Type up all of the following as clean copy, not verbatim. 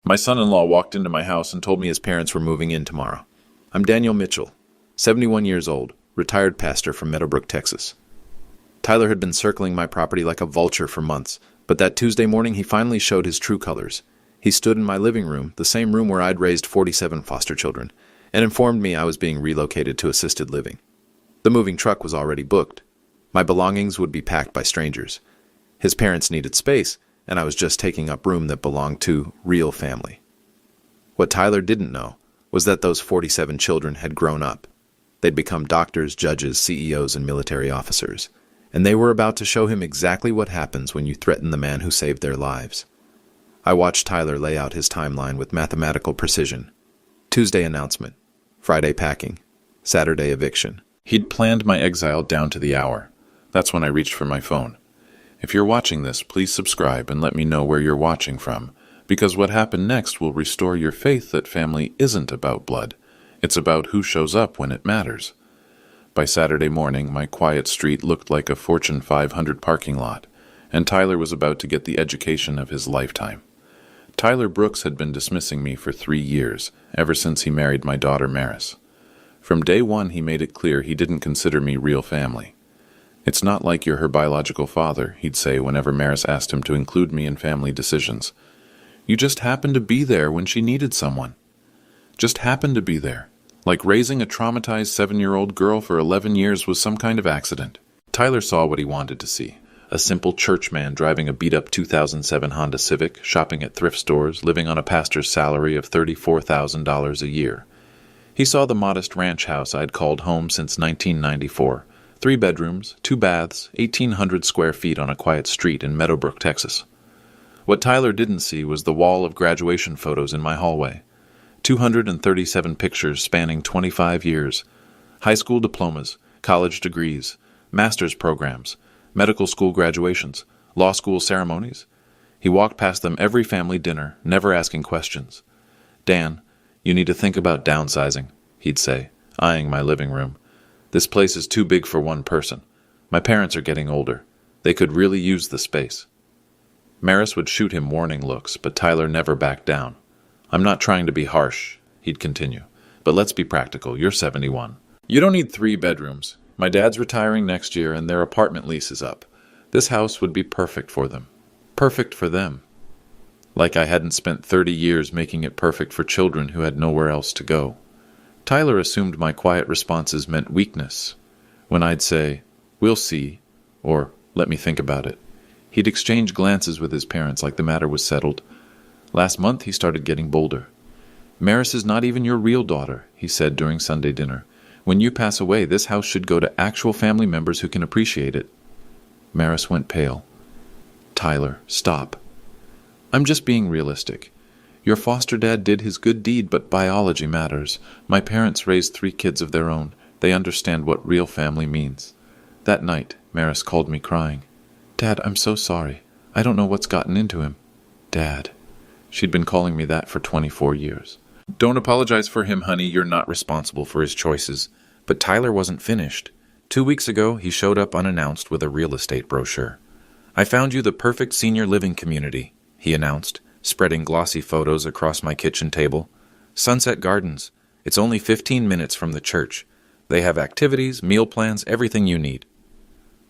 My son-in-law walked into my house and told me his parents were moving in tomorrow. I'm Daniel Mitchell, 71 years old, retired pastor from Meadowbrook, Texas. Tyler had been circling my property like a vulture for months, but that Tuesday morning he finally showed his true colors. He stood in my living room, the same room where I'd raised 47 foster children, and informed me I was being relocated to assisted living. The moving truck was already booked. My belongings would be packed by strangers. His parents needed space, and I was just taking up room that belonged to real family. What Tyler didn't know was that those 47 children had grown up. They'd become doctors, judges, CEOs, and military officers, and they were about to show him exactly what happens when you threaten the man who saved their lives. I watched Tyler lay out his timeline with mathematical precision. Tuesday announcement, Friday packing, Saturday eviction. He'd planned my exile down to the hour. That's when I reached for my phone. If you're watching this, please subscribe and let me know where you're watching from, because what happened next will restore your faith that family isn't about blood. It's about who shows up when it matters. By Saturday morning, my quiet street looked like a Fortune 500 parking lot, and Tyler was about to get the education of his lifetime. Tyler Brooks had been dismissing me for 3 years, ever since he married my daughter Maris. From day one, he made it clear he didn't consider me real family. "It's not like you're her biological father," he'd say whenever Maris asked him to include me in family decisions. "You just happened to be there when she needed someone. Just happened to be there. Like raising a traumatized 7-year-old girl for 11 years was some kind of accident." Tyler saw what he wanted to see. A simple churchman driving a beat-up 2007 Honda Civic, shopping at thrift stores, living on a pastor's salary of $34,000 a year. He saw the modest ranch house I'd called home since 1994. 3 bedrooms, 2 baths, 1,800 square feet on a quiet street in Meadowbrook, Texas. What Tyler didn't see was the wall of graduation photos in my hallway. 237 pictures spanning 25 years. High school diplomas, college degrees, master's programs, medical school graduations, law school ceremonies. He walked past them every family dinner, never asking questions. "Dan, you need to think about downsizing," he'd say, eyeing my living room. "This place is too big for one person. My parents are getting older. They could really use the space." Maris would shoot him warning looks, but Tyler never backed down. "I'm not trying to be harsh," he'd continue, "but let's be practical. You're 71. You don't need 3 bedrooms. My dad's retiring next year and their apartment lease is up. This house would be perfect for them. Perfect for them." Like I hadn't spent 30 years making it perfect for children who had nowhere else to go. Tyler assumed my quiet responses meant weakness. When I'd say, "We'll see," or "Let me think about it," he'd exchange glances with his parents like the matter was settled. Last month he started getting bolder. "Maris is not even your real daughter," he said during Sunday dinner. "When you pass away, this house should go to actual family members who can appreciate it." Maris went pale. "Tyler, stop. I'm just being realistic. Your foster dad did his good deed, but biology matters. My parents raised 3 kids of their own. They understand what real family means." That night, Maris called me crying. "Dad, I'm so sorry. I don't know what's gotten into him." Dad. She'd been calling me that for 24 years. "Don't apologize for him, honey. You're not responsible for his choices." But Tyler wasn't finished. 2 weeks ago, he showed up unannounced with a real estate brochure. "I found you the perfect senior living community," he announced, spreading glossy photos across my kitchen table. "Sunset Gardens. It's only 15 minutes from the church. They have activities, meal plans, everything you need."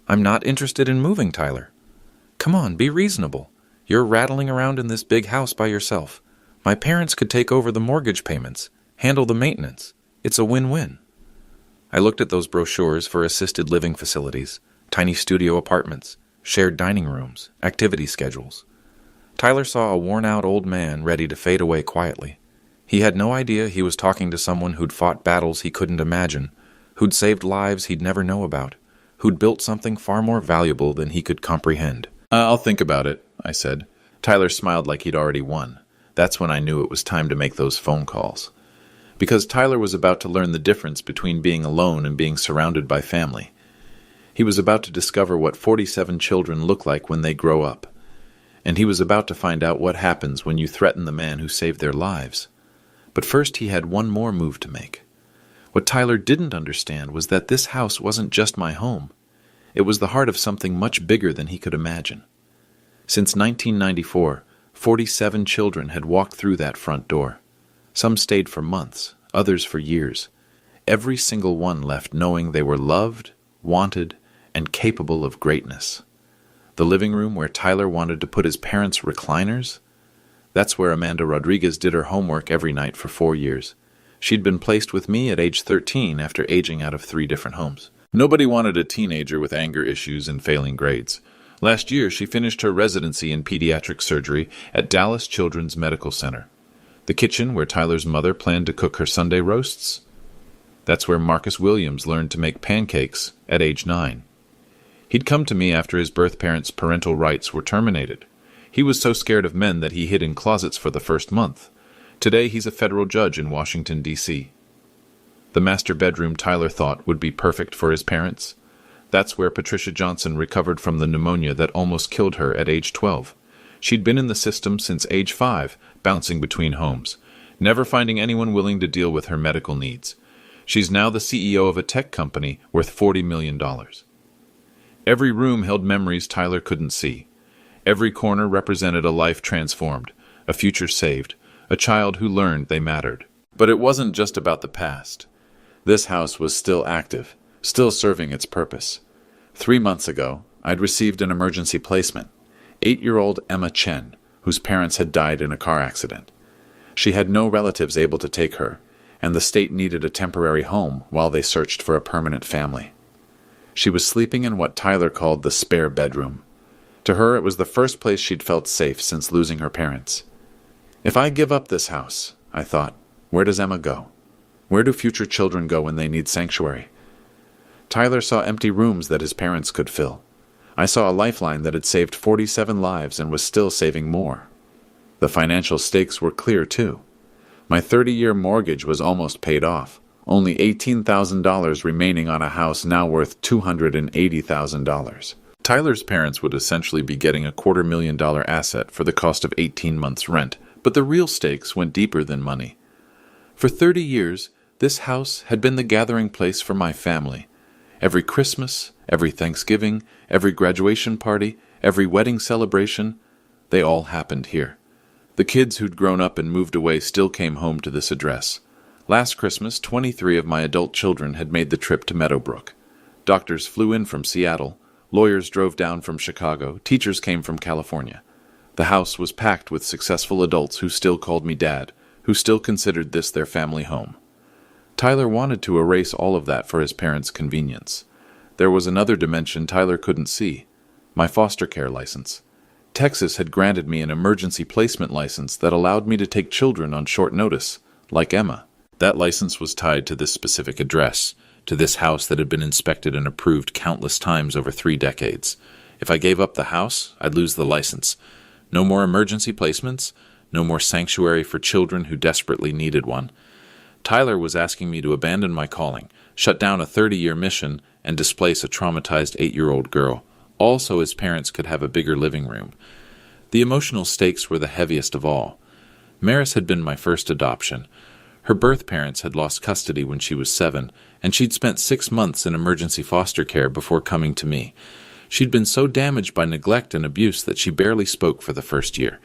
"I'm not interested in moving, Tyler." "Come on, be reasonable. You're rattling around in this big house by yourself. My parents could take over the mortgage payments, handle the maintenance. It's a win-win." I looked at those brochures for assisted living facilities, tiny studio apartments, shared dining rooms, activity schedules. Tyler saw a worn-out old man ready to fade away quietly. He had no idea he was talking to someone who'd fought battles he couldn't imagine, who'd saved lives he'd never know about, who'd built something far more valuable than he could comprehend. "I'll think about it," I said. Tyler smiled like he'd already won. That's when I knew it was time to make those phone calls. Because Tyler was about to learn the difference between being alone and being surrounded by family. He was about to discover what 47 children look like when they grow up. And he was about to find out what happens when you threaten the man who saved their lives. But first he had one more move to make. What Tyler didn't understand was that this house wasn't just my home. It was the heart of something much bigger than he could imagine. Since 1994, 47 children had walked through that front door. Some stayed for months, others for years. Every single one left knowing they were loved, wanted, and capable of greatness. The living room where Tyler wanted to put his parents' recliners? That's where Amanda Rodriguez did her homework every night for 4 years. She'd been placed with me at age 13 after aging out of 3 different homes. Nobody wanted a teenager with anger issues and failing grades. Last year, she finished her residency in pediatric surgery at Dallas Children's Medical Center. The kitchen where Tyler's mother planned to cook her Sunday roasts? That's where Marcus Williams learned to make pancakes at age 9. He'd come to me after his birth parents' parental rights were terminated. He was so scared of men that he hid in closets for the first month. Today, he's a federal judge in Washington, D.C. The master bedroom Tyler thought would be perfect for his parents? That's where Patricia Johnson recovered from the pneumonia that almost killed her at age 12. She'd been in the system since age 5, bouncing between homes, never finding anyone willing to deal with her medical needs. She's now the CEO of a tech company worth $40 million. Every room held memories Tyler couldn't see. Every corner represented a life transformed, a future saved, a child who learned they mattered. But it wasn't just about the past. This house was still active, still serving its purpose. 3 months ago, I'd received an emergency placement. 8-year-old Emma Chen, whose parents had died in a car accident. She had no relatives able to take her, and the state needed a temporary home while they searched for a permanent family. She was sleeping in what Tyler called the spare bedroom. To her, it was the first place she'd felt safe since losing her parents. If I give up this house, I thought, where does Emma go? Where do future children go when they need sanctuary? Tyler saw empty rooms that his parents could fill. I saw a lifeline that had saved 47 lives and was still saving more. The financial stakes were clear, too. My 30-year mortgage was almost paid off, only $18,000 remaining on a house now worth $280,000. Tyler's parents would essentially be getting a $250,000 asset for the cost of 18 months' rent, but the real stakes went deeper than money. For 30 years, this house had been the gathering place for my family. Every Christmas, every Thanksgiving, every graduation party, every wedding celebration, they all happened here. The kids who'd grown up and moved away still came home to this address. Last Christmas, 23 of my adult children had made the trip to Meadowbrook. Doctors flew in from Seattle, lawyers drove down from Chicago, teachers came from California. The house was packed with successful adults who still called me dad, who still considered this their family home. Tyler wanted to erase all of that for his parents' convenience. There was another dimension Tyler couldn't see, my foster care license. Texas had granted me an emergency placement license that allowed me to take children on short notice, like Emma. That license was tied to this specific address, to this house that had been inspected and approved countless times over 3 decades. If I gave up the house, I'd lose the license. No more emergency placements, no more sanctuary for children who desperately needed one. Tyler was asking me to abandon my calling, shut down a 30-year mission, and displace a traumatized 8-year-old girl, all so his parents could have a bigger living room. The emotional stakes were the heaviest of all. Maris had been my first adoption. Her birth parents had lost custody when she was 7, and she'd spent 6 months in emergency foster care before coming to me. She'd been so damaged by neglect and abuse that she barely spoke for the first year.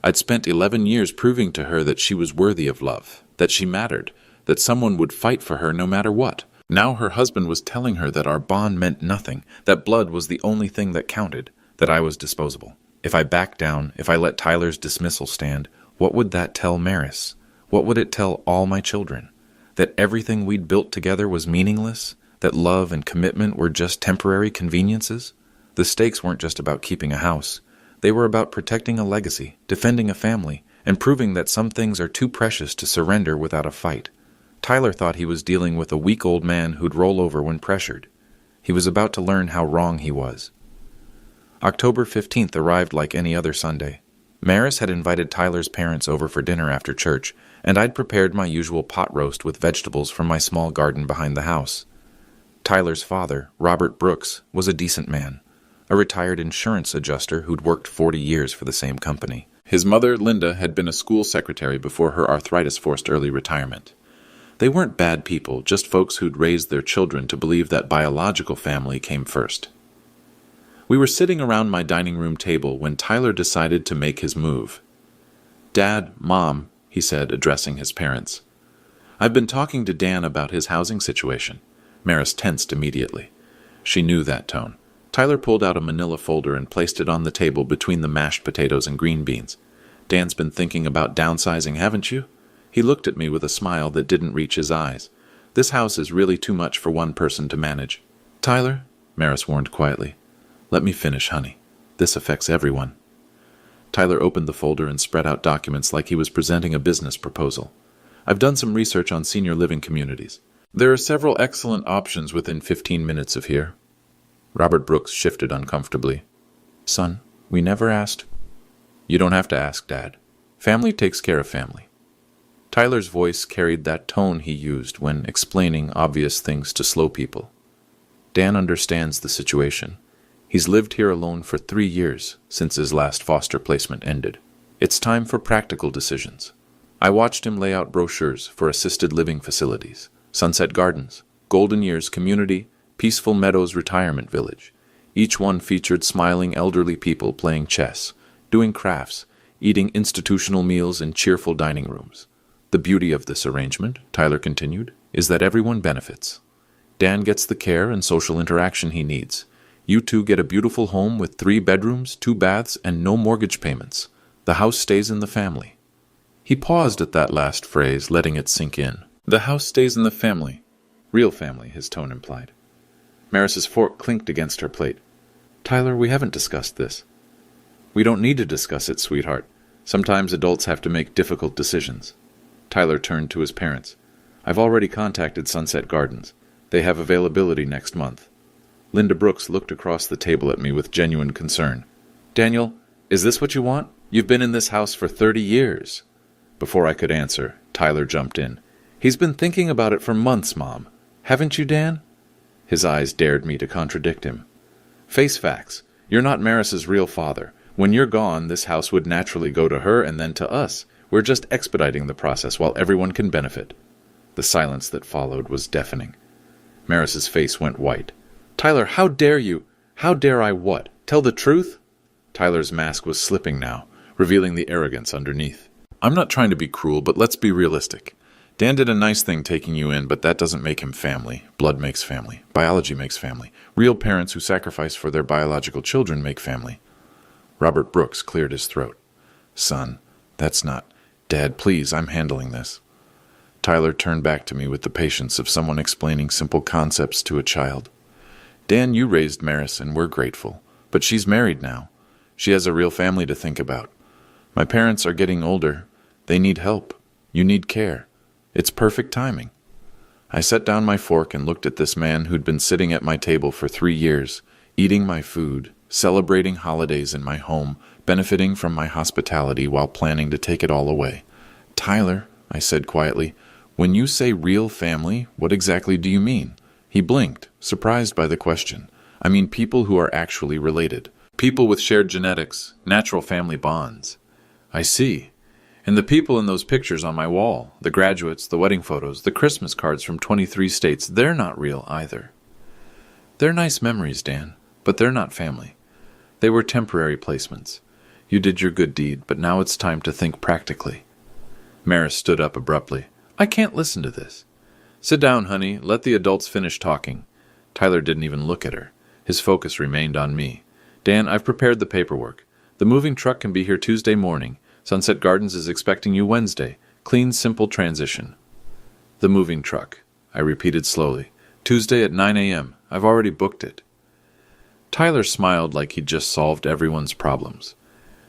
I'd spent 11 years proving to her that she was worthy of love, that she mattered, that someone would fight for her no matter what. Now her husband was telling her that our bond meant nothing, that blood was the only thing that counted, that I was disposable. If I backed down, if I let Tyler's dismissal stand, what would that tell Maris? What would it tell all my children? That everything we'd built together was meaningless? That love and commitment were just temporary conveniences? The stakes weren't just about keeping a house. They were about protecting a legacy, defending a family, and proving that some things are too precious to surrender without a fight. Tyler thought he was dealing with a weak old man who'd roll over when pressured. He was about to learn how wrong he was. October 15th arrived like any other Sunday. Maris had invited Tyler's parents over for dinner after church, and I'd prepared my usual pot roast with vegetables from my small garden behind the house. Tyler's father, Robert Brooks, was a decent man, a retired insurance adjuster who'd worked 40 years for the same company. His mother, Linda, had been a school secretary before her arthritis forced early retirement. They weren't bad people, just folks who'd raised their children to believe that biological family came first. We were sitting around my dining room table when Tyler decided to make his move. "Dad, Mom," he said, addressing his parents. "I've been talking to Dan about his housing situation." Maris tensed immediately. She knew that tone. Tyler pulled out a manila folder and placed it on the table between the mashed potatoes and green beans. "Dan's been thinking about downsizing, haven't you?" He looked at me with a smile that didn't reach his eyes. "This house is really too much for one person to manage." "Tyler," Maris warned quietly, "let me finish, honey. This affects everyone." Tyler opened the folder and spread out documents like he was presenting a business proposal. "I've done some research on senior living communities. There are several excellent options within 15 minutes of here." Robert Brooks shifted uncomfortably. "Son, we never asked." "You don't have to ask, Dad. Family takes care of family." Tyler's voice carried that tone he used when explaining obvious things to slow people. "Dan understands the situation. He's lived here alone for 3 years since his last foster placement ended. It's time for practical decisions. I watched him lay out brochures for assisted living facilities, Sunset Gardens, Golden Years Community, Peaceful Meadows Retirement Village. Each one featured smiling elderly people playing chess, doing crafts, eating institutional meals in cheerful dining rooms. The beauty of this arrangement," Tyler continued, "is that everyone benefits. Dan gets the care and social interaction he needs. You two get a beautiful home with 3 bedrooms, 2 baths, and no mortgage payments. The house stays in the family." He paused at that last phrase, letting it sink in. "The house stays in the family." Real family, his tone implied. Maris's fork clinked against her plate. "Tyler, we haven't discussed this." "We don't need to discuss it, sweetheart. Sometimes adults have to make difficult decisions." Tyler turned to his parents. "I've already contacted Sunset Gardens. They have availability next month." Linda Brooks looked across the table at me with genuine concern. "Daniel, is this what you want? You've been in this house for 30 years. Before I could answer, Tyler jumped in. "He's been thinking about it for months, Mom. Haven't you, Dan?" His eyes dared me to contradict him. "Face facts. You're not Maris's real father. When you're gone, this house would naturally go to her and then to us. We're just expediting the process while everyone can benefit." The silence that followed was deafening. Maris's face went white. "Tyler, how dare you? How dare I what? Tell the truth?" Tyler's mask was slipping now, revealing the arrogance underneath. "I'm not trying to be cruel, but let's be realistic. Dan did a nice thing taking you in, but that doesn't make him family. Blood makes family. Biology makes family. Real parents who sacrifice for their biological children make family." Robert Brooks cleared his throat. "Son, that's not... Dad, please, I'm handling this." Tyler turned back to me with the patience of someone explaining simple concepts to a child. "Dan, you raised Maris, and we're grateful. But she's married now. She has a real family to think about. My parents are getting older. They need help. You need care. It's perfect timing." I set down my fork and looked at this man who'd been sitting at my table for 3 years, eating my food, celebrating holidays in my home, benefiting from my hospitality while planning to take it all away. "Tyler," I said quietly, "when you say real family, what exactly do you mean?" He blinked, surprised by the question. "I mean people who are actually related. People with shared genetics, natural family bonds." "I see. And the people in those pictures on my wall, the graduates, the wedding photos, the Christmas cards from 23 states, they're not real either." "They're nice memories, Dan, but they're not family. They were temporary placements. You did your good deed, but now it's time to think practically." Maris stood up abruptly. "I can't listen to this." "Sit down, honey. Let the adults finish talking." Tyler didn't even look at her. His focus remained on me. "Dan, I've prepared the paperwork. The moving truck can be here Tuesday morning. Sunset Gardens is expecting you Wednesday. Clean, simple transition." "The moving truck," I repeated slowly. "Tuesday at 9 a.m. I've already booked it." Tyler smiled like he'd just solved everyone's problems.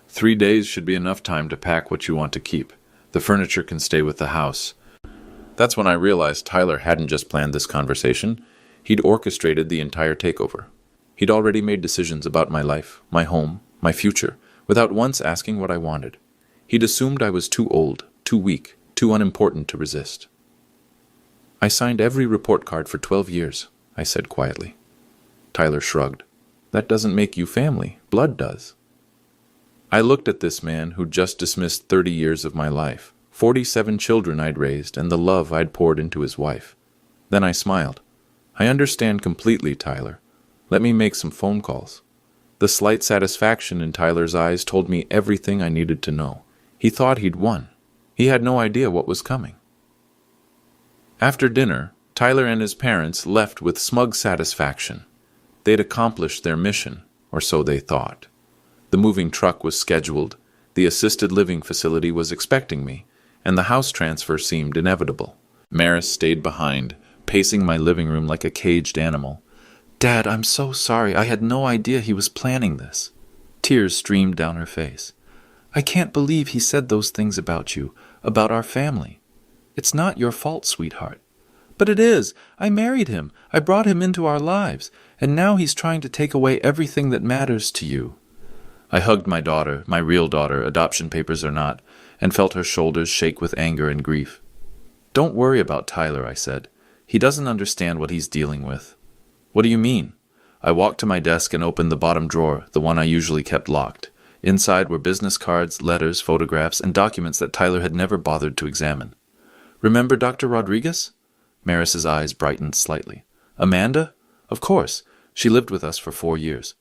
3 days should be enough time to pack what you want to keep. The furniture can stay with the house." That's when I realized Tyler hadn't just planned this conversation. He'd orchestrated the entire takeover. He'd already made decisions about my life, my home, my future, without once asking what I wanted. He'd assumed I was too old, too weak, too unimportant to resist. "I signed every report card for 12 years, I said quietly. Tyler shrugged. "That doesn't make you family. Blood does." I looked at this man who'd just dismissed 30 years of my life, 47 children I'd raised, and the love I'd poured into his wife. Then I smiled. "I understand completely, Tyler. Let me make some phone calls." The slight satisfaction in Tyler's eyes told me everything I needed to know. He thought he'd won. He had no idea what was coming. After dinner, Tyler and his parents left with smug satisfaction. They'd accomplished their mission, or so they thought. The moving truck was scheduled, the assisted living facility was expecting me, and the house transfer seemed inevitable. Maris stayed behind, pacing my living room like a caged animal. "Dad, I'm so sorry. I had no idea he was planning this." Tears streamed down her face. "I can't believe he said those things about you, about our family. It's not your fault, sweetheart." "But it is. I married him. I brought him into our lives, and now he's trying to take away everything that matters to you." I hugged my daughter, my real daughter, adoption papers or not, and felt her shoulders shake with anger and grief. "Don't worry about Tyler," I said. "He doesn't understand what he's dealing with." "What do you mean?" I walked to my desk and opened the bottom drawer, the one I usually kept locked. Inside were business cards, letters, photographs, and documents that Tyler had never bothered to examine. "Remember Dr. Rodriguez?" Maris's eyes brightened slightly. "Amanda? Of course. She lived with us for 4 years."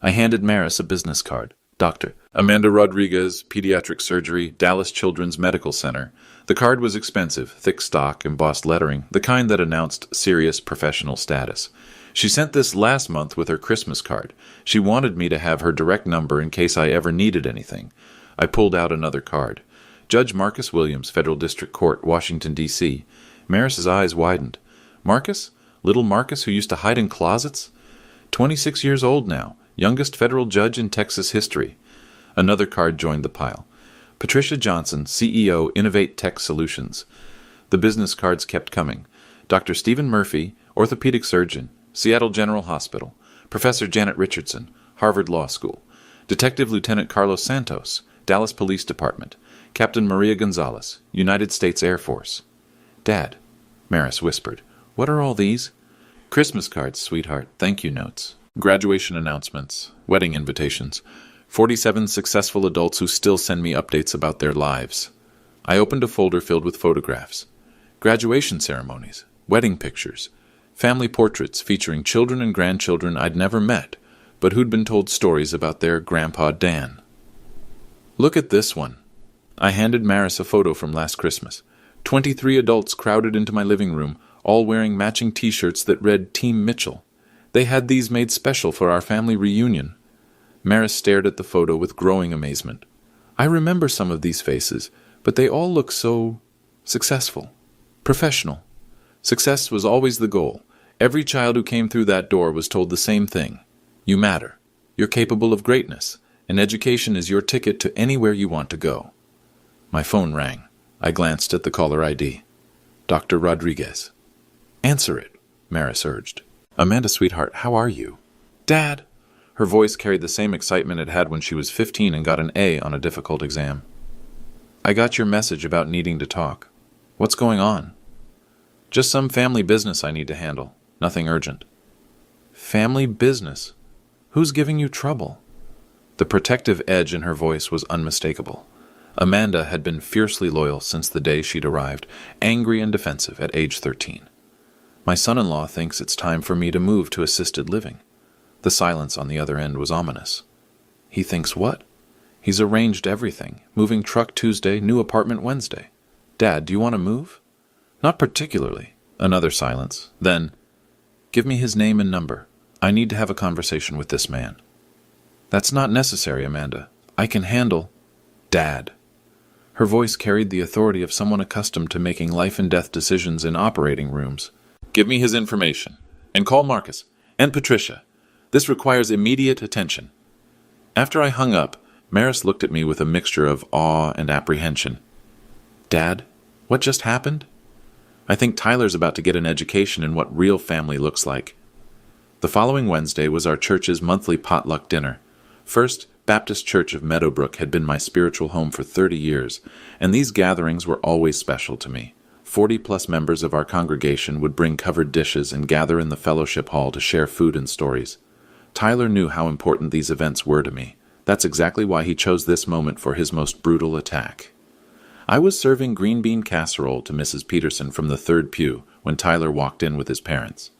I handed Maris a business card. "Dr. Amanda Rodriguez, Pediatric Surgery, Dallas Children's Medical Center." The card was expensive, thick stock, embossed lettering, the kind that announced serious professional status. She sent this last month with her Christmas card. She wanted me to have her direct number in case I ever needed anything. I pulled out another card. "Judge Marcus Williams, Federal District Court, Washington, D.C. Maris's eyes widened. "Marcus? Little Marcus who used to hide in closets? 26 years old now. Youngest federal judge in Texas history." Another card joined the pile. "Patricia Johnson, CEO, Innovate Tech Solutions." The business cards kept coming. "Dr. Stephen Murphy, orthopedic surgeon, Seattle General Hospital. Professor Janet Richardson, Harvard Law School. Detective Lieutenant Carlos Santos, Dallas Police Department. Captain Maria Gonzalez, United States Air Force." "Dad," Maris whispered, "what are all these?" "Christmas cards, sweetheart, thank you notes. Graduation announcements, wedding invitations, 47 successful adults who still send me updates about their lives." I opened a folder filled with photographs. Graduation ceremonies, wedding pictures, family portraits featuring children and grandchildren I'd never met, but who'd been told stories about their Grandpa Dan. "Look at this one." I handed Maris a photo from last Christmas. 23 adults crowded into my living room, all wearing matching t-shirts that read Team Mitchell. They had these made special for our family reunion. Maris stared at the photo with growing amazement. "I remember some of these faces, but they all look so successful, professional." Success was always the goal. Every child who came through that door was told the same thing. You matter. You're capable of greatness, and education is your ticket to anywhere you want to go. My phone rang. I glanced at the caller ID. "Dr. Rodriguez." "Answer it," Maris urged. "Amanda, sweetheart, how are you?" "Dad." Her voice carried the same excitement it had when she was 15 and got an A on a difficult exam. "I got your message about needing to talk. What's going on?" "Just some family business I need to handle. Nothing urgent." "Family business? Who's giving you trouble?" The protective edge in her voice was unmistakable. Amanda had been fiercely loyal since the day she'd arrived, angry and defensive at age 13. "My son-in-law thinks it's time for me to move to assisted living." The silence on the other end was ominous. "He thinks what?" "He's arranged everything. Moving truck Tuesday, new apartment Wednesday." "Dad, do you want to move?" "Not particularly." Another silence. Then, "Give me his name and number. I need to have a conversation with this man." "That's not necessary, Amanda. I can handle—" "Dad." Her voice carried the authority of someone accustomed to making life-and-death decisions in operating rooms. "Give me his information. And call Marcus. And Patricia. This requires immediate attention." After I hung up, Maris looked at me with a mixture of awe and apprehension. "Dad, what just happened?" "I think Tyler's about to get an education in what real family looks like." The following Wednesday was our church's monthly potluck dinner. First Baptist Church of Meadowbrook had been my spiritual home for 30 years, and these gatherings were always special to me. 40-plus members of our congregation would bring covered dishes and gather in the fellowship hall to share food and stories. Tyler knew how important these events were to me. That's exactly why he chose this moment for his most brutal attack. I was serving green bean casserole to Mrs. Peterson from the third pew when Tyler walked in with his parents.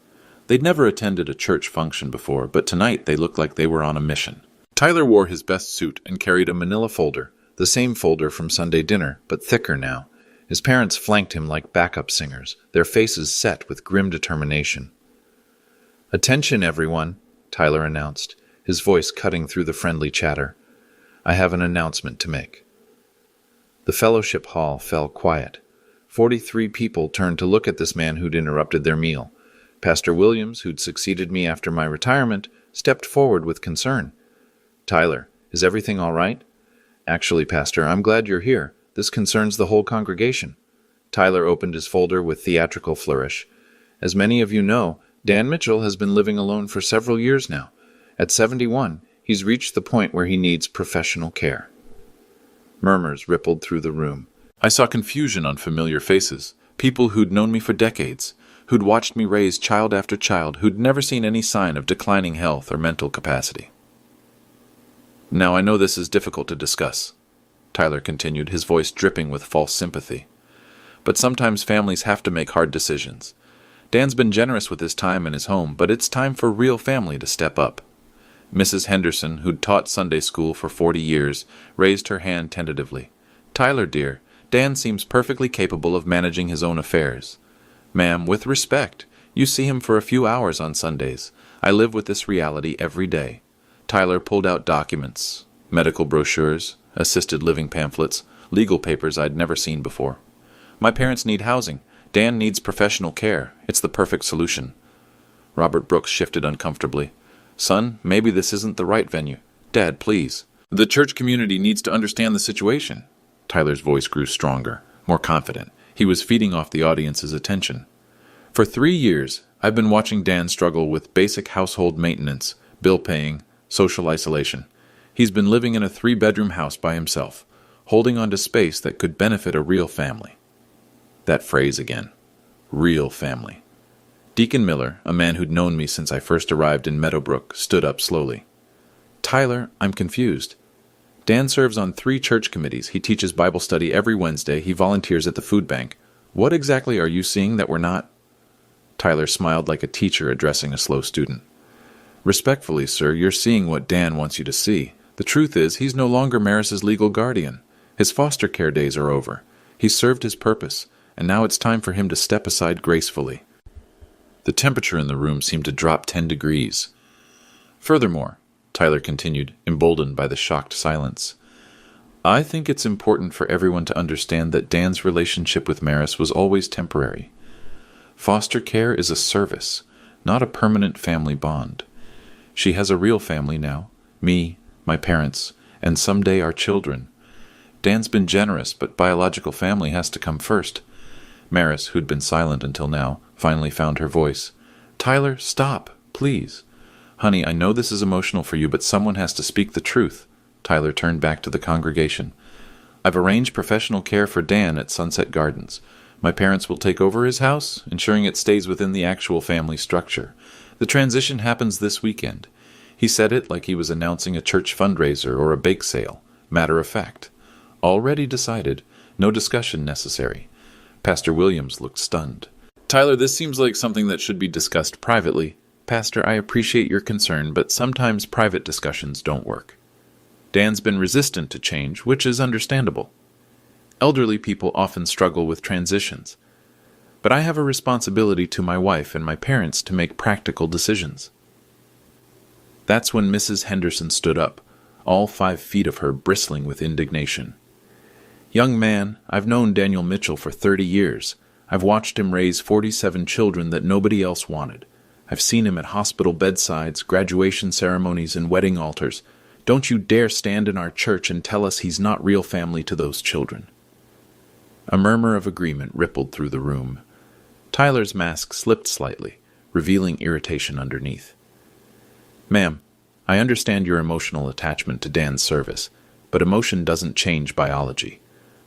They'd never attended a church function before, but tonight they looked like they were on a mission. Tyler wore his best suit and carried a manila folder, the same folder from Sunday dinner, but thicker now. His parents flanked him like backup singers, their faces set with grim determination. "Attention, everyone," Tyler announced, his voice cutting through the friendly chatter. "I have an announcement to make." The fellowship hall fell quiet. 43 people turned to look at this man who'd interrupted their meal. Pastor Williams, who'd succeeded me after my retirement, stepped forward with concern. "Tyler, is everything all right?" "Actually, Pastor, I'm glad you're here. This concerns the whole congregation." Tyler opened his folder with theatrical flourish. "As many of you know, Dan Mitchell has been living alone for several years now. At 71, he's reached the point where he needs professional care." Murmurs rippled through the room. I saw confusion on familiar faces, people who'd known me for decades, who'd watched me raise child after child, who'd never seen any sign of declining health or mental capacity. "Now, I know this is difficult to discuss," Tyler continued, his voice dripping with false sympathy. "But sometimes families have to make hard decisions. Dan's been generous with his time and his home, but it's time for real family to step up." Mrs. Henderson, who'd taught Sunday school for 40 years, raised her hand tentatively. "Tyler, dear, Dan seems perfectly capable of managing his own affairs." "Ma'am, with respect, you see him for a few hours on Sundays. I live with this reality every day." Tyler pulled out documents, medical brochures, assisted living pamphlets, legal papers I'd never seen before. "My parents need housing. Dan needs professional care. It's the perfect solution." Robert Brooks shifted uncomfortably. "Son, maybe this isn't the right venue." "Dad, please. The church community needs to understand the situation." Tyler's voice grew stronger, more confident. He was feeding off the audience's attention. "For 3 years, I've been watching Dan struggle with basic household maintenance, bill paying, social isolation. He's been living in a 3-bedroom house by himself, holding on to space that could benefit a real family." That phrase again. Real family. Deacon Miller, a man who'd known me since I first arrived in Meadowbrook, stood up slowly. "Tyler, I'm confused. Dan serves on 3 church committees. He teaches Bible study every Wednesday. He volunteers at the food bank. What exactly are you seeing that we're not?" Tyler smiled like a teacher addressing a slow student. "Respectfully, sir, you're seeing what Dan wants you to see. The truth is, he's no longer Maris's legal guardian. His foster care days are over. He's served his purpose, and now it's time for him to step aside gracefully." The temperature in the room seemed to drop 10 degrees. "Furthermore," Tyler continued, emboldened by the shocked silence, "I think it's important for everyone to understand that Dan's relationship with Maris was always temporary. Foster care is a service, not a permanent family bond. She has a real family now, me, my parents, and someday our children. Dan's been generous, but biological family has to come first." Maris, who'd been silent until now, finally found her voice. "Tyler, stop, please. Honey, I know this is emotional for you, but someone has to speak the truth." Tyler turned back to the congregation. "I've arranged professional care for Dan at Sunset Gardens. My parents will take over his house, ensuring it stays within the actual family structure. The transition happens this weekend." He said it like he was announcing a church fundraiser or a bake sale. Matter of fact. Already decided. No discussion necessary. Pastor Williams looked stunned. "Tyler, this seems like something that should be discussed privately. Pastor, I appreciate your concern, but sometimes private discussions don't work. Dan's been resistant to change, which is understandable. Elderly people often struggle with transitions. But I have a responsibility to my wife and my parents to make practical decisions." That's when Mrs. Henderson stood up, all 5 feet of her bristling with indignation. "Young man, I've known Daniel Mitchell for 30 years. I've watched him raise 47 children that nobody else wanted. I've seen him at hospital bedsides, graduation ceremonies, and wedding altars. Don't you dare stand in our church and tell us he's not real family to those children." A murmur of agreement rippled through the room. Tyler's mask slipped slightly, revealing irritation underneath. "Ma'am, I understand your emotional attachment to Dan's service, but emotion doesn't change biology.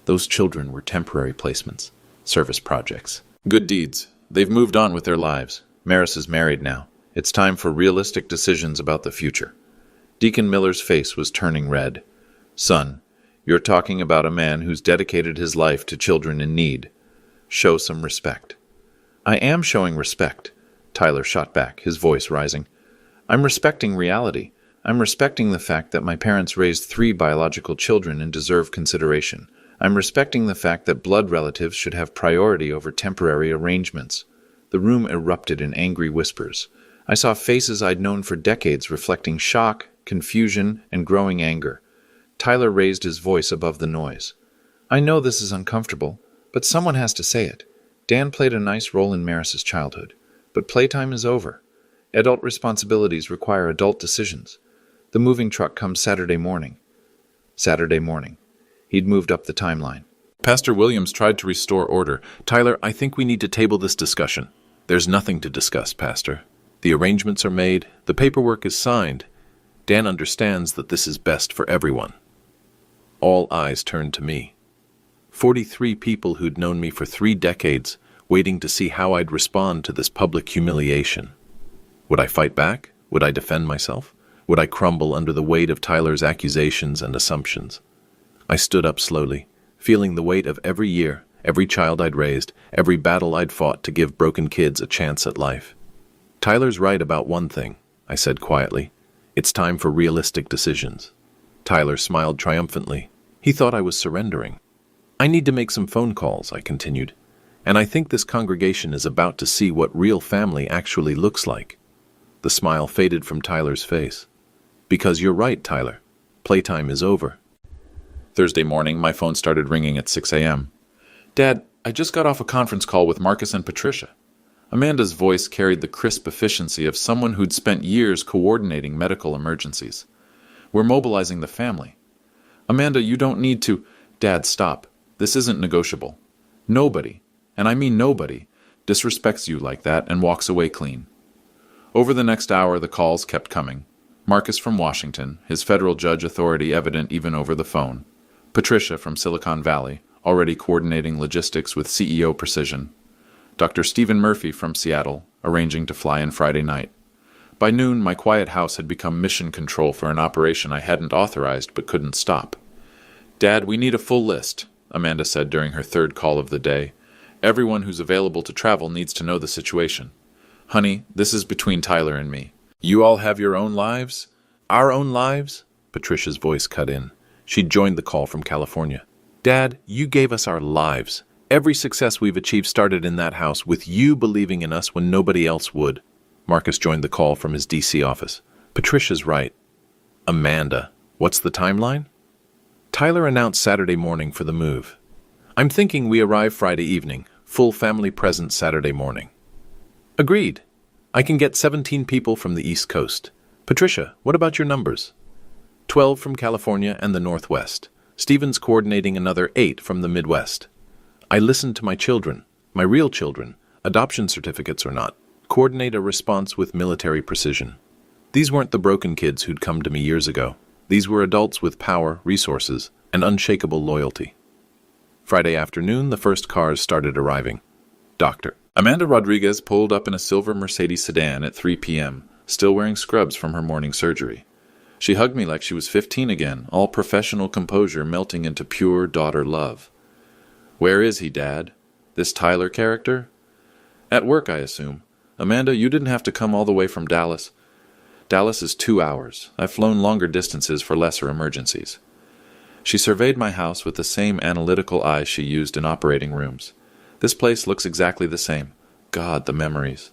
Those children were temporary placements, service projects. Good deeds. They've moved on with their lives. Maris is married now. It's time for realistic decisions about the future." Deacon Miller's face was turning red. "Son, you're talking about a man who's dedicated his life to children in need. Show some respect." "I am showing respect," Tyler shot back, his voice rising. "I'm respecting reality. I'm respecting the fact that my parents raised 3 biological children and deserve consideration. I'm respecting the fact that blood relatives should have priority over temporary arrangements. The room erupted in angry whispers. I saw faces I'd known for decades reflecting shock, confusion, and growing anger. Tyler raised his voice above the noise. I know this is uncomfortable, but someone has to say it. Dan played a nice role in Maris's childhood, but playtime is over. Adult responsibilities require adult decisions. The moving truck comes Saturday morning. Saturday morning. He'd moved up the timeline. Pastor Williams tried to restore order. Tyler, I think we need to table this discussion. There's nothing to discuss, Pastor. The arrangements are made. The paperwork is signed. Dan understands that this is best for everyone. All eyes turned to me. 43 people who'd known me for 3 decades, waiting to see how I'd respond to this public humiliation. Would I fight back? Would I defend myself? Would I crumble under the weight of Tyler's accusations and assumptions? I stood up slowly, feeling the weight of every year, every child I'd raised, every battle I'd fought to give broken kids a chance at life. Tyler's right about one thing, I said quietly. It's time for realistic decisions. Tyler smiled triumphantly. He thought I was surrendering. I need to make some phone calls, I continued, and I think this congregation is about to see what real family actually looks like. The smile faded from Tyler's face. Because you're right, Tyler. Playtime is over. Thursday morning, my phone started ringing at 6 a.m. Dad, I just got off a conference call with Marcus and Patricia. Amanda's voice carried the crisp efficiency of someone who'd spent years coordinating medical emergencies. We're mobilizing the family. Amanda, you don't need to... Dad, stop. This isn't negotiable. Nobody, and I mean nobody, disrespects you like that and walks away clean. Over the next hour, the calls kept coming. Marcus from Washington, his federal judge authority evident even over the phone. Patricia from Silicon Valley, already coordinating logistics with CEO precision. Dr. Stephen Murphy from Seattle, arranging to fly in Friday night. By noon, my quiet house had become mission control for an operation I hadn't authorized but couldn't stop. Dad, we need a full list, Amanda said during her 3rd call of the day. Everyone who's available to travel needs to know the situation. Honey, this is between Tyler and me. You all have your own lives? Our own lives? Patricia's voice cut in. She'd joined the call from California. Dad, you gave us our lives. Every success we've achieved started in that house with you believing in us when nobody else would. Marcus joined the call from his D.C. office. Patricia's right. Amanda, what's the timeline? Tyler announced Saturday morning for the move. I'm thinking we arrive Friday evening, full family present Saturday morning. Agreed. I can get 17 people from the East Coast. Patricia, what about your numbers? 12 from California and the Northwest. Stephen's coordinating another 8 from the Midwest. I listened to my children, my real children, adoption certificates or not, coordinate a response with military precision. These weren't the broken kids who'd come to me years ago. These were adults with power, resources, and unshakable loyalty. Friday afternoon, the first cars started arriving. Doctor. Amanda Rodriguez pulled up in a silver Mercedes sedan at 3 p.m., still wearing scrubs from her morning surgery. She hugged me like she was 15 again, all professional composure melting into pure daughter love. Where is he, Dad? This Tyler character? At work, I assume. Amanda, you didn't have to come all the way from Dallas. Dallas is 2 hours. I've flown longer distances for lesser emergencies. She surveyed my house with the same analytical eyes she used in operating rooms. This place looks exactly the same. God, the memories.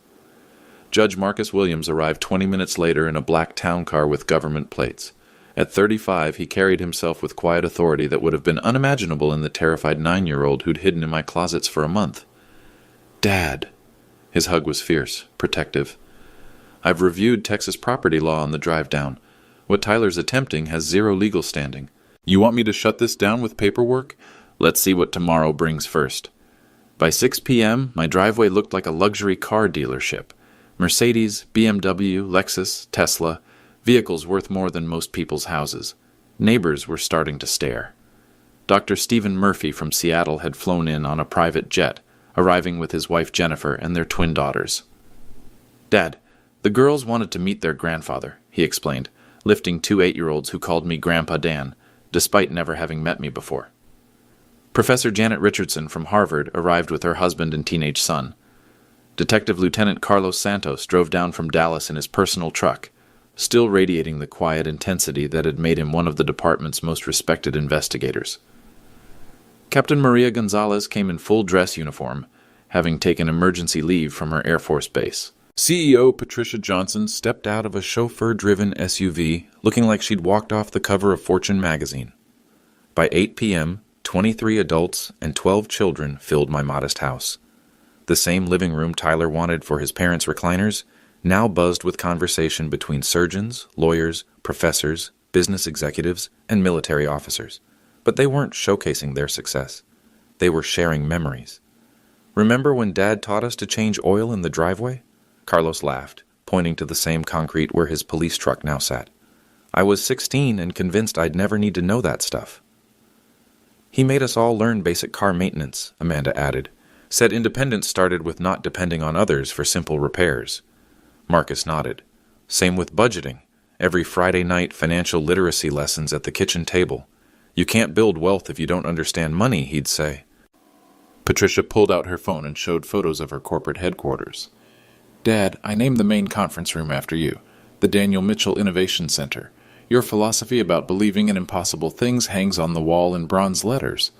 Judge Marcus Williams arrived 20 minutes later in a black town car with government plates. At 35, he carried himself with quiet authority that would have been unimaginable in the terrified 9-year-old who'd hidden in my closets for a month. Dad. His hug was fierce, protective. I've reviewed Texas property law on the drive down. What Tyler's attempting has zero legal standing. You want me to shut this down with paperwork? Let's see what tomorrow brings first. By 6 p.m., my driveway looked like a luxury car dealership. Mercedes, BMW, Lexus, Tesla, vehicles worth more than most people's houses. Neighbors were starting to stare. Dr. Stephen Murphy from Seattle had flown in on a private jet, arriving with his wife Jennifer and their twin daughters. Dad, the girls wanted to meet their grandfather, he explained, lifting 2 8-year-olds who called me Grandpa Dan, despite never having met me before. Professor Janet Richardson from Harvard arrived with her husband and teenage son. Detective Lieutenant Carlos Santos drove down from Dallas in his personal truck. still radiating the quiet intensity that had made him one of the department's most respected investigators. Captain Maria Gonzalez came in full dress uniform, having taken emergency leave from her Air Force base. CEO Patricia Johnson stepped out of a chauffeur-driven SUV, looking like she'd walked off the cover of Fortune magazine. By 8 p.m., 23 adults and 12 children filled my modest house. The same living room Tyler wanted for his parents' recliners now buzzed with conversation between surgeons, lawyers, professors, business executives, and military officers. But they weren't showcasing their success. They were sharing memories. Remember when Dad taught us to change oil in the driveway? Carlos laughed, pointing to the same concrete where his police truck now sat. I was 16 and convinced I'd never need to know that stuff. He made us all learn basic car maintenance, Amanda added. Said independence started with not depending on others for simple repairs. Marcus nodded. Same with budgeting. Every Friday night financial literacy lessons at the kitchen table. You can't build wealth if you don't understand money, he'd say. Patricia pulled out her phone and showed photos of her corporate headquarters. Dad, I named the main conference room after you, the Daniel Mitchell Innovation Center. Your philosophy about believing in impossible things hangs on the wall in bronze letters.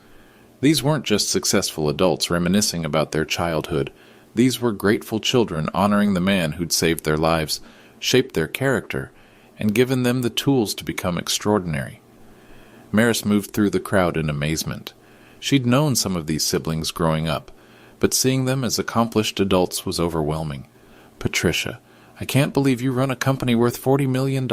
These weren't just successful adults reminiscing about their childhood. These were grateful children honoring the man who'd saved their lives, shaped their character, and given them the tools to become extraordinary. Maris moved through the crowd in amazement. She'd known some of these siblings growing up, but seeing them as accomplished adults was overwhelming. Patricia, I can't believe you run a company worth $40 million.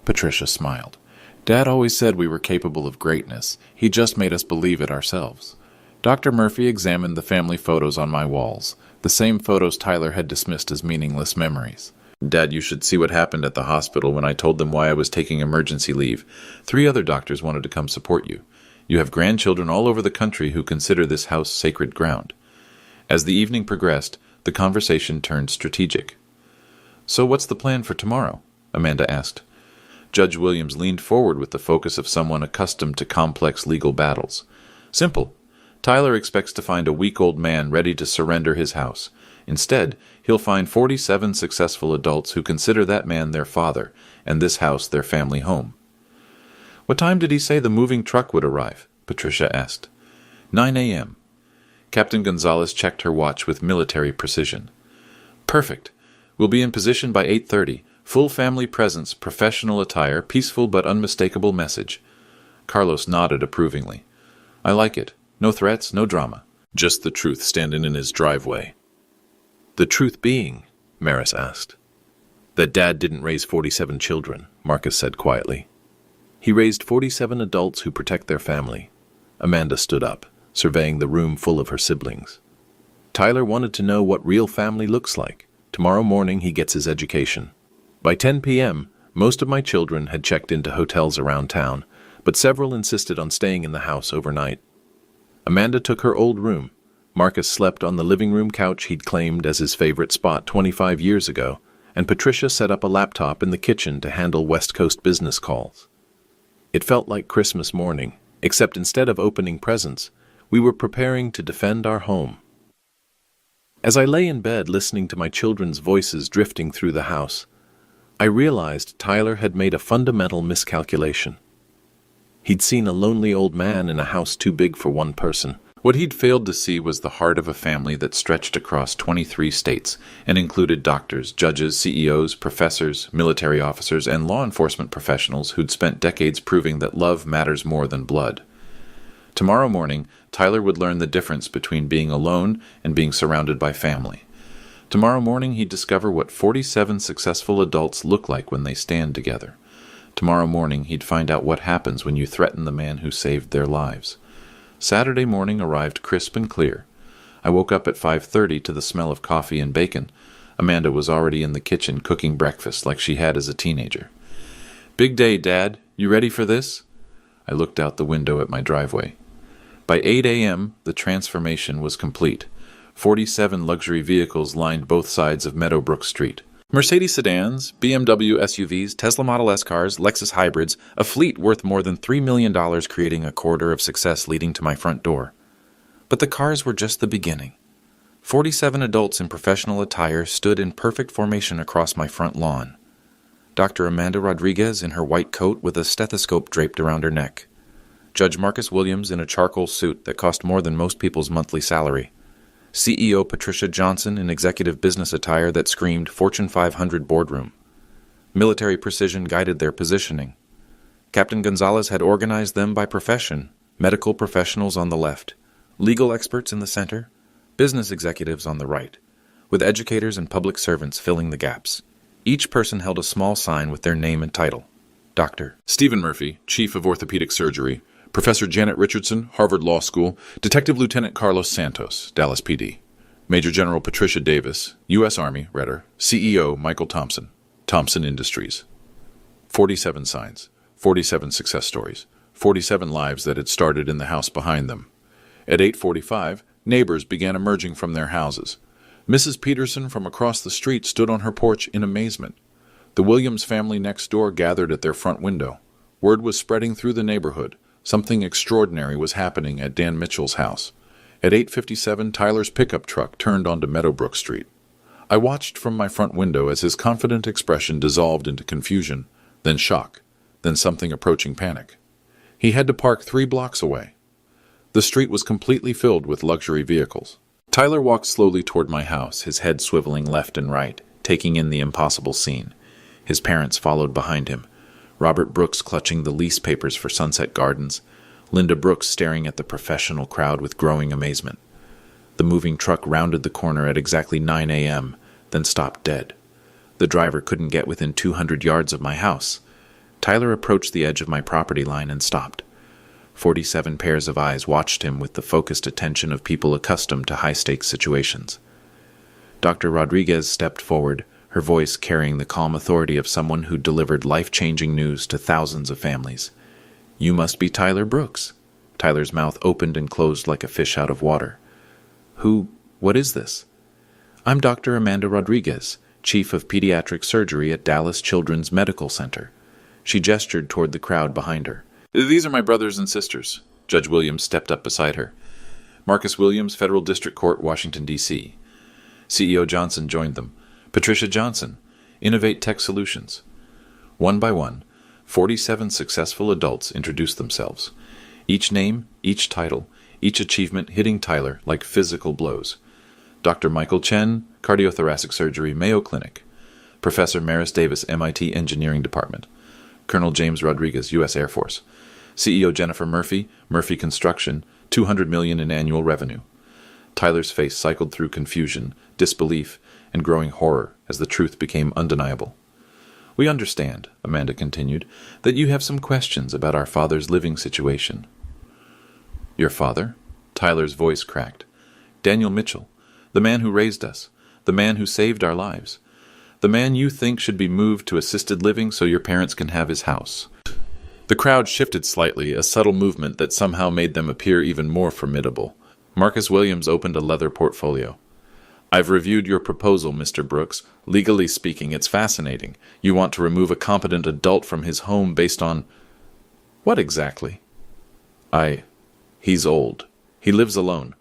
Patricia smiled. Dad always said we were capable of greatness. He just made us believe it ourselves. Dr. Murphy examined the family photos on my walls, the same photos Tyler had dismissed as meaningless memories. Dad, you should see what happened at the hospital when I told them why I was taking emergency leave. 3 other doctors wanted to come support you. You have grandchildren all over the country who consider this house sacred ground. As the evening progressed, the conversation turned strategic. So what's the plan for tomorrow? Amanda asked. Judge Williams leaned forward with the focus of someone accustomed to complex legal battles. Simple. Tyler expects to find a week-old man ready to surrender his house. Instead, he'll find 47 successful adults who consider that man their father, and this house their family home. What time did he say the moving truck would arrive? Patricia asked. 9 a.m. Captain Gonzalez checked her watch with military precision. Perfect. We'll be in position by 8:30. Full family presence, professional attire, peaceful but unmistakable message. Carlos nodded approvingly. I like it. No threats, no drama. Just the truth standing in his driveway. The truth being, Maris asked. That Dad didn't raise 47 children, Marcus said quietly. He raised 47 adults who protect their family. Amanda stood up, surveying the room full of her siblings. Tyler wanted to know what real family looks like. Tomorrow morning he gets his education. By 10 p.m., most of my children had checked into hotels around town, but several insisted on staying in the house overnight. Amanda took her old room. Marcus slept on the living room couch he'd claimed as his favorite spot 25 years ago, and Patricia set up a laptop in the kitchen to handle West Coast business calls. It felt like Christmas morning, except instead of opening presents, we were preparing to defend our home. As I lay in bed listening to my children's voices drifting through the house, I realized Tyler had made a fundamental miscalculation. He'd seen a lonely old man in a house too big for one person. What he'd failed to see was the heart of a family that stretched across 23 states and included doctors, judges, CEOs, professors, military officers, and law enforcement professionals who'd spent decades proving that love matters more than blood. Tomorrow morning, Tyler would learn the difference between being alone and being surrounded by family. Tomorrow morning, he'd discover what 47 successful adults look like when they stand together. Tomorrow morning, he'd find out what happens when you threaten the man who saved their lives. Saturday morning arrived crisp and clear. I woke up at 5:30 to the smell of coffee and bacon. Amanda was already in the kitchen cooking breakfast like she had as a teenager. Big day, Dad. You ready for this? I looked out the window at my driveway. By 8 a.m., the transformation was complete. 47 luxury vehicles lined both sides of Meadowbrook Street. Mercedes sedans, BMW SUVs, Tesla Model S cars, Lexus hybrids, a fleet worth more than $3 million creating a corridor of success leading to my front door. But the cars were just the beginning. 47 adults in professional attire stood in perfect formation across my front lawn. Dr. Amanda Rodriguez in her white coat with a stethoscope draped around her neck. Judge Marcus Williams in a charcoal suit that cost more than most people's monthly salary. CEO Patricia Johnson in executive business attire that screamed Fortune 500 boardroom. Military precision guided their positioning. Captain Gonzalez had organized them by profession, medical professionals on the left, legal experts in the center, business executives on the right, with educators and public servants filling the gaps. Each person held a small sign with their name and title. Dr. Stephen Murphy, Chief of Orthopedic Surgery. Professor Janet Richardson, Harvard Law School. Detective Lieutenant Carlos Santos, Dallas PD. Major General Patricia Davis, U.S. Army, Redder. CEO Michael Thompson, Thompson Industries. 47 signs, 47 success stories, 47 lives that had started in the house behind them. At 8:45, neighbors began emerging from their houses. Mrs. Peterson from across the street stood on her porch in amazement. The Williams family next door gathered at their front window. Word was spreading through the neighborhood. Something extraordinary was happening at Dan Mitchell's house. At 8:57, Tyler's pickup truck turned onto Meadowbrook Street. I watched from my front window as his confident expression dissolved into confusion, then shock, then something approaching panic. He had to park 3 blocks away. The street was completely filled with luxury vehicles. Tyler walked slowly toward my house, his head swiveling left and right, taking in the impossible scene. His parents followed behind him. Robert Brooks clutching the lease papers for Sunset Gardens, Linda Brooks staring at the professional crowd with growing amazement. The moving truck rounded the corner at exactly 9 a.m., then stopped dead. The driver couldn't get within 200 yards of my house. Tyler approached the edge of my property line and stopped. 47 pairs of eyes watched him with the focused attention of people accustomed to high-stakes situations. Dr. Rodriguez stepped forward, her voice carrying the calm authority of someone who delivered life-changing news to thousands of families. "You must be Tyler Brooks." Tyler's mouth opened and closed like a fish out of water. What is this?" "I'm Dr. Amanda Rodriguez, Chief of Pediatric Surgery at Dallas Children's Medical Center." She gestured toward the crowd behind her. "These are my brothers and sisters." Judge Williams stepped up beside her. Marcus Williams, Federal District Court, Washington, D.C. CEO Johnson joined them. Patricia Johnson, Innovate Tech Solutions. One by one, 47 successful adults introduced themselves. Each name, each title, each achievement hitting Tyler like physical blows. Dr. Michael Chen, Cardiothoracic Surgery, Mayo Clinic. Professor Maris Davis, MIT Engineering Department. Colonel James Rodriguez, U.S. Air Force. CEO Jennifer Murphy, Murphy Construction, $200 million in annual revenue. Tyler's face cycled through confusion, disbelief, and growing horror as the truth became undeniable. "We understand," Amanda continued, "that you have some questions about our father's living situation." "Your father?" Tyler's voice cracked. "Daniel Mitchell, the man who raised us, the man who saved our lives, the man you think should be moved to assisted living so your parents can have his house." The crowd shifted slightly, a subtle movement that somehow made them appear even more formidable. Marcus Williams opened a leather portfolio. "I've reviewed your proposal, Mr. Brooks. Legally speaking, it's fascinating. You want to remove a competent adult from his home based on—" "What exactly?" He's old. He lives alone.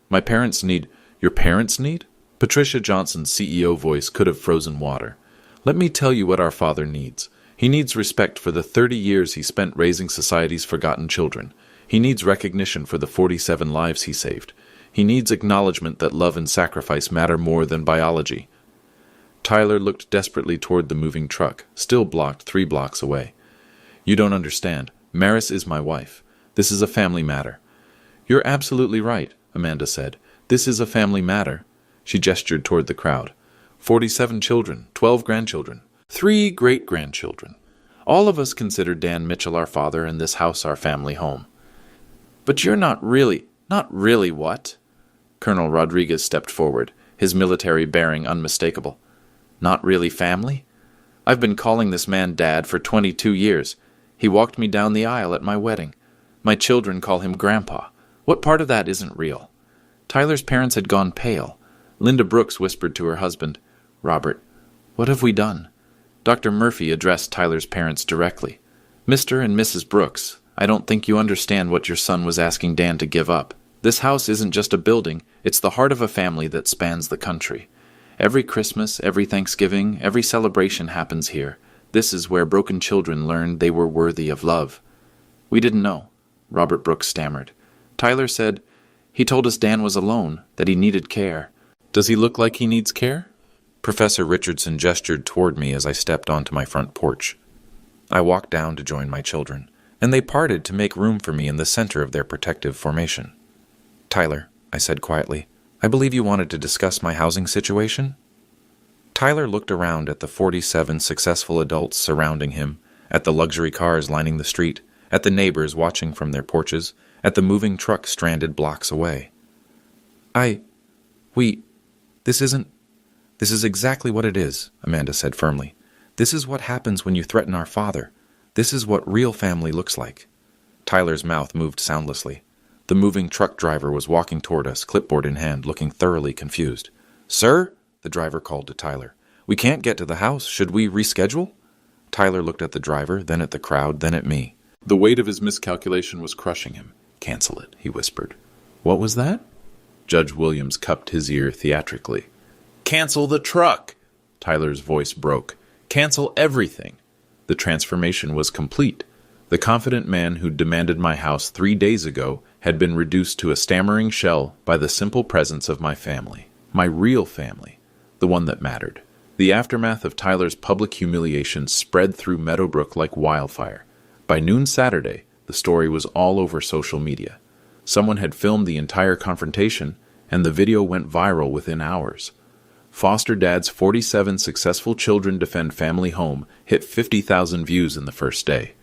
My parents need—" "Your parents need?" Patricia Johnson's CEO voice could have frozen water. "Let me tell you what our father needs. He needs respect for the 30 years he spent raising society's forgotten children. He needs recognition for the 47 lives he saved. He needs acknowledgement that love and sacrifice matter more than biology." Tyler looked desperately toward the moving truck, still blocked 3 blocks away. "You don't understand. Maris is my wife. This is a family matter." "You're absolutely right," Amanda said. "This is a family matter." She gestured toward the crowd. 47 children, 12 grandchildren, 3 great-grandchildren. All of us consider Dan Mitchell our father and this house our family home. "But you're not really what?" Colonel Rodriguez stepped forward, his military bearing unmistakable. "Not really family? I've been calling this man Dad for 22 years. He walked me down the aisle at my wedding. My children call him Grandpa. What part of that isn't real?" Tyler's parents had gone pale. Linda Brooks whispered to her husband, "Robert, what have we done?" Dr. Murphy addressed Tyler's parents directly. "Mr. and Mrs. Brooks, I don't think you understand what your son was asking Dan to give up. This house isn't just a building, it's the heart of a family that spans the country. Every Christmas, every Thanksgiving, every celebration happens here. This is where broken children learned they were worthy of love. We didn't know, Robert Brooks stammered. Tyler said, he told us Dan was alone, that he needed care. Does he look like he needs care? Professor Richardson gestured toward me as I stepped onto my front porch. I walked down to join my children, and they parted to make room for me in the center of their protective formation. Tyler, I said quietly, I believe you wanted to discuss my housing situation? Tyler looked around at the 47 successful adults surrounding him, at the luxury cars lining the street, at the neighbors watching from their porches, at the moving truck stranded blocks away. This is exactly what it is, Amanda said firmly. This is what happens when you threaten our father. This is what real family looks like. Tyler's mouth moved soundlessly. The moving truck driver was walking toward us, clipboard in hand, looking thoroughly confused. Sir? The driver called to Tyler. We can't get to the house. Should we reschedule? Tyler looked at the driver, then at the crowd, then at me. The weight of his miscalculation was crushing him. Cancel it, he whispered. What was that? Judge Williams cupped his ear theatrically. Cancel the truck! Tyler's voice broke. Cancel everything. The transformation was complete. The confident man who demanded my house 3 days ago had been reduced to a stammering shell by the simple presence of my family. My real family. The one that mattered. The aftermath of Tyler's public humiliation spread through Meadowbrook like wildfire. By noon Saturday, the story was all over social media. Someone had filmed the entire confrontation, and the video went viral within hours. Foster Dad's 47 successful children defend family home hit 50,000 views in the first day.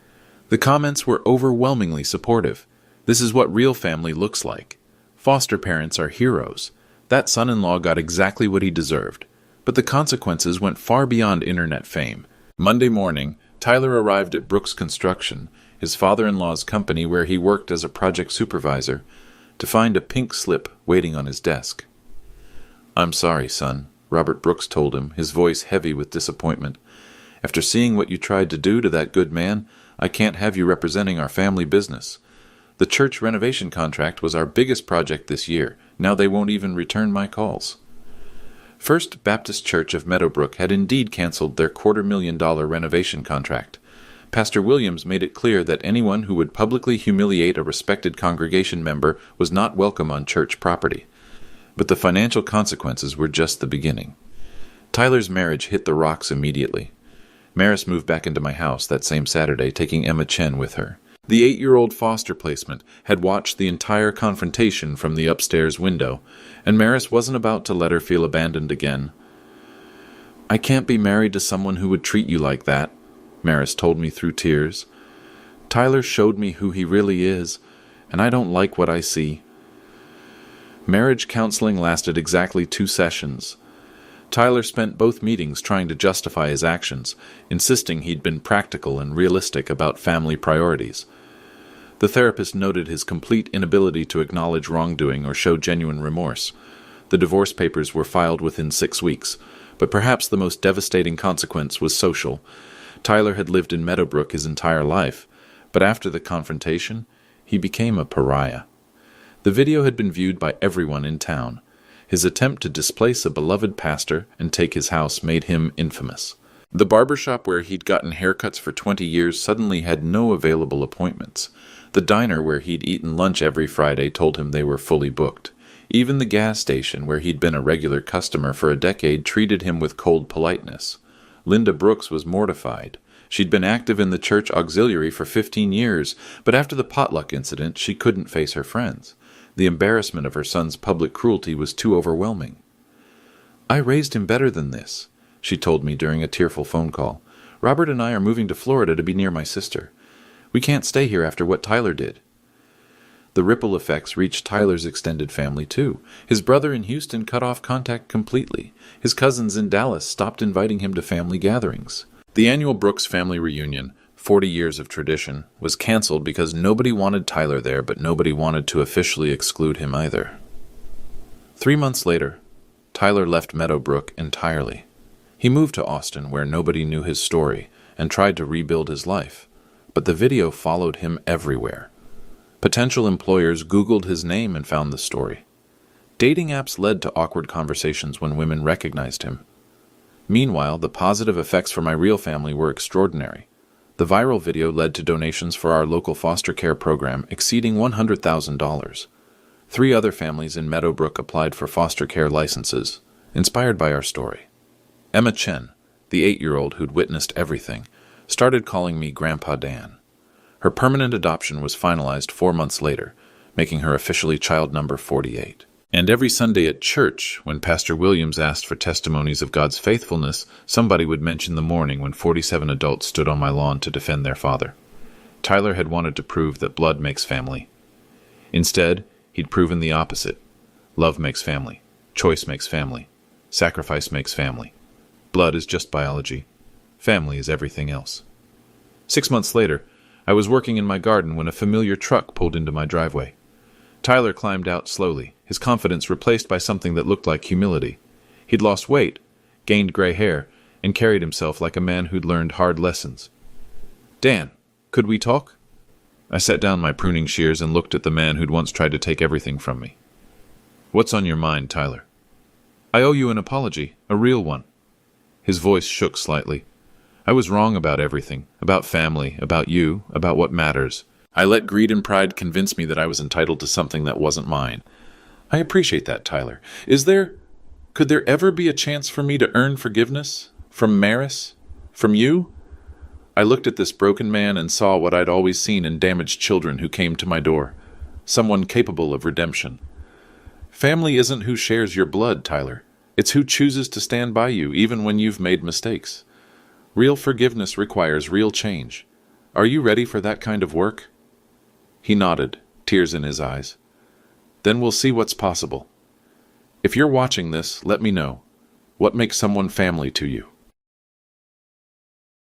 The comments were overwhelmingly supportive. This is what real family looks like. Foster parents are heroes. That son-in-law got exactly what he deserved. But the consequences went far beyond internet fame. Monday morning, Tyler arrived at Brooks Construction, his father-in-law's company where he worked as a project supervisor, to find a pink slip waiting on his desk. I'm sorry, son, Robert Brooks told him, his voice heavy with disappointment. After seeing what you tried to do to that good man, I can't have you representing our family business. The church renovation contract was our biggest project this year. Now they won't even return my calls. First Baptist Church of Meadowbrook had indeed canceled their $250,000 renovation contract. Pastor Williams made it clear that anyone who would publicly humiliate a respected congregation member was not welcome on church property. But the financial consequences were just the beginning. Tyler's marriage hit the rocks immediately. Maris moved back into my house that same Saturday, taking Emma Chen with her. The 8-year-old foster placement had watched the entire confrontation from the upstairs window, and Maris wasn't about to let her feel abandoned again. I can't be married to someone who would treat you like that, Maris told me through tears. Tyler showed me who he really is, and I don't like what I see. Marriage counseling lasted exactly 2 sessions. Tyler spent both meetings trying to justify his actions, insisting he'd been practical and realistic about family priorities. The therapist noted his complete inability to acknowledge wrongdoing or show genuine remorse. The divorce papers were filed within 6 weeks, but perhaps the most devastating consequence was social. Tyler had lived in Meadowbrook his entire life, but after the confrontation, he became a pariah. The video had been viewed by everyone in town. His attempt to displace a beloved pastor and take his house made him infamous. The barbershop where he'd gotten haircuts for 20 years suddenly had no available appointments. The diner where he'd eaten lunch every Friday told him they were fully booked. Even the gas station where he'd been a regular customer for a decade treated him with cold politeness. Linda Brooks was mortified. She'd been active in the church auxiliary for 15 years, but after the potluck incident, she couldn't face her friends. The embarrassment of her son's public cruelty was too overwhelming. I raised him better than this, she told me during a tearful phone call. Robert and I are moving to Florida to be near my sister. We can't stay here after what Tyler did. The ripple effects reached Tyler's extended family, too. His brother in Houston cut off contact completely. His cousins in Dallas stopped inviting him to family gatherings. The annual Brooks family reunion, 40 years of tradition, was canceled because nobody wanted Tyler there, but nobody wanted to officially exclude him either. 3 months later, Tyler left Meadowbrook entirely. He moved to Austin, where nobody knew his story, and tried to rebuild his life. But the video followed him everywhere. Potential employers Googled his name and found the story. Dating apps led to awkward conversations when women recognized him. Meanwhile, the positive effects for my real family were extraordinary. The viral video led to donations for our local foster care program exceeding $100,000. 3 other families in Meadowbrook applied for foster care licenses, inspired by our story. Emma Chen, the 8-year-old who'd witnessed everything, started calling me Grandpa Dan. Her permanent adoption was finalized 4 months later, making her officially child number 48. And every Sunday at church, when Pastor Williams asked for testimonies of God's faithfulness, somebody would mention the morning when 47 adults stood on my lawn to defend their father. Tyler had wanted to prove that blood makes family. Instead, he'd proven the opposite. Love makes family. Choice makes family. Sacrifice makes family. Blood is just biology. Family is everything else. 6 months later, I was working in my garden when a familiar truck pulled into my driveway. Tyler climbed out slowly, his confidence replaced by something that looked like humility. He'd lost weight, gained gray hair, and carried himself like a man who'd learned hard lessons. "Dan, could we talk?" I set down my pruning shears and looked at the man who'd once tried to take everything from me. "What's on your mind, Tyler?" "I owe you an apology, a real one." His voice shook slightly. "I was wrong about everything, about family, about you, about what matters. I let greed and pride convince me that I was entitled to something that wasn't mine. I appreciate that, Tyler. Could there ever be a chance for me to earn forgiveness? From Maris? From you?" I looked at this broken man and saw what I'd always seen in damaged children who came to my door. Someone capable of redemption. Family isn't who shares your blood, Tyler. It's who chooses to stand by you even when you've made mistakes. Real forgiveness requires real change. Are you ready for that kind of work? He nodded, tears in his eyes. "Then we'll see what's possible. If you're watching this, let me know. What makes someone family to you?"